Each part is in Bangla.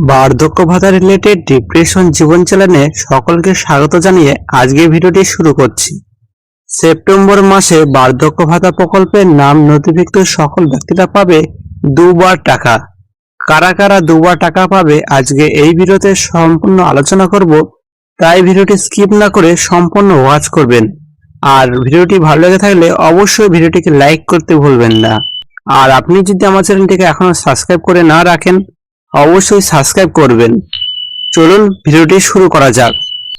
বার্ধক্য ভাতা রিলেটেড ডিপ্রেশন জীবন চ্যানেলে সকলকে স্বাগত জানিয়ে আজকের ভিডিওটি শুরু করছি। সেপ্টেম্বর মাসে বার্ধক্য ভাতা প্রকল্পের নাম নথিভুক্ত সকল ব্যক্তিরা পাবে দুবার টাকা। কারা কারা দুবার টাকা পাবে আজকে এই ভিডিওতে সম্পূর্ণ আলোচনা করব, তাই ভিডিওটি স্কিপ না করে সম্পূর্ণ ওয়াচ করবেন। আর ভিডিওটি ভালো লেগে থাকলে অবশ্যই ভিডিওটিকে লাইক করতে ভুলবেন না। আর আপনি যদি আমার চ্যানেলটিকে এখনো সাবস্ক্রাইব করে না রাখেন অবশ্যই সাবস্ক্রাইব করবেন। চলুন ভিডিওটি শুরু করা যাক।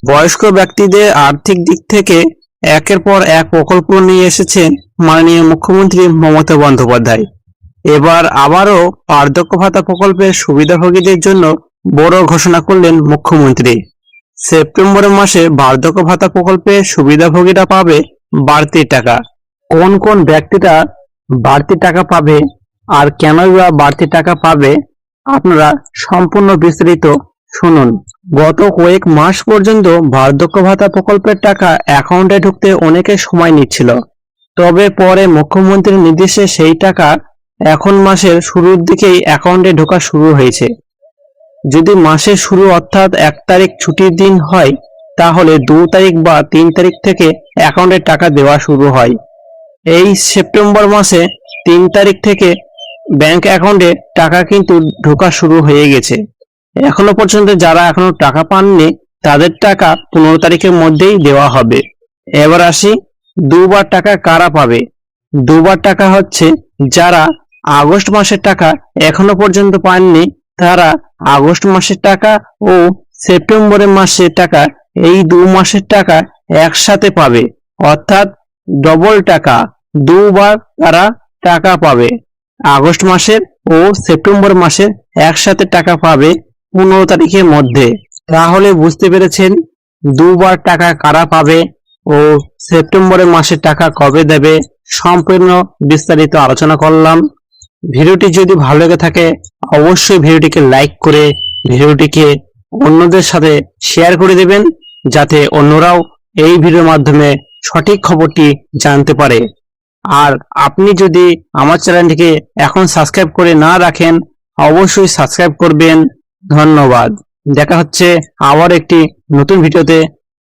বয়স্ক ব্যক্তিদের আর্থিক দিক থেকে একের পর এক প্রকল্প নিয়ে এসেছেন মাননীয় মুখ্যমন্ত্রী মমতা বন্দ্যোপাধ্যায়। এবার আবারও বার্ধক্য ভাতা প্রকল্পের সুবিধাভোগীদের জন্য বড় ঘোষণা করলেন মুখ্যমন্ত্রী। সেপ্টেম্বর মাসে বার্ধক্য ভাতা প্রকল্পে সুবিধাভোগীরা পাবে বাড়তি টাকা। কোন কোন ব্যক্তিরা বাড়তি টাকা পাবে আর কেনই বা বাড়তি টাকা পাবে, আপনারা সম্পূর্ণ বিস্তারিত শুনুন। গত কয়েক মাস পর্যন্ত বার্ধক্য ভাতা প্রকল্পের টাকা অ্যাকাউন্টে ঢুকতে অনেকে সময় নিচ্ছিল, তবে পরে মুখ্যমন্ত্রীর নির্দেশে সেই টাকা এখন মাসের শুরুর দিকেই অ্যাকাউন্টে ঢোকা শুরু হয়েছে। যদি মাসের শুরু অর্থাৎ 1 তারিখ ছুটির দিন হয়, তাহলে 2 তারিখ বা 3 তারিখ থেকে অ্যাকাউন্টে টাকা দেওয়া শুরু হয়। এই সেপ্টেম্বর মাসে 3 তারিখ থেকে ব্যাংক অ্যাকাউন্টে টাকা কিন্তু ঢোকা শুরু হয়ে গেছে। এখনো পর্যন্ত যারা এখনো টাকা পাননি তাদের টাকা 15 তারিখের মধ্যেই দেওয়া হবে। এবার আসি, দুবার টাকা কারা পাবে। দুবার টাকা হচ্ছে যারা আগস্ট মাসের টাকা এখনো পর্যন্ত পাননি, তারা আগস্ট মাসের টাকা ও সেপ্টেম্বরের মাসের টাকা, এই 2 মাসের টাকা একসাথে পাবে, অর্থাৎ ডবল টাকা। দুবার তারা টাকা পাবে। আগস্ট মাসের ও সেপ্টেম্বর মাসের একসাথে টাকা পাবে 15 তারিখের মধ্যে। তাহলে বুঝতে পেরেছেন দুবার টাকা কারা পাবে ও সেপ্টেম্বরের মাসের টাকা কবে দেবে, সম্পূর্ণ বিস্তারিত আলোচনা করলাম। ভিডিওটি যদি ভালো লেগে থাকে অবশ্যই ভিডিওটিকে লাইক করে ভিডিওটিকে অন্যদের সাথে শেয়ার করে দেবেন, যাতে অন্যরাও এই ভিডিওর মাধ্যমে সঠিক খবরটি জানতে পারে। আর আপনি যদি আমার চ্যানেলটিকে এখন সাবস্ক্রাইব করে না রাখেন অবশ্যই সাবস্ক্রাইব করবেন। ধন্যবাদ। দেখা হচ্ছে আবার একটি নতুন ভিডিওতে।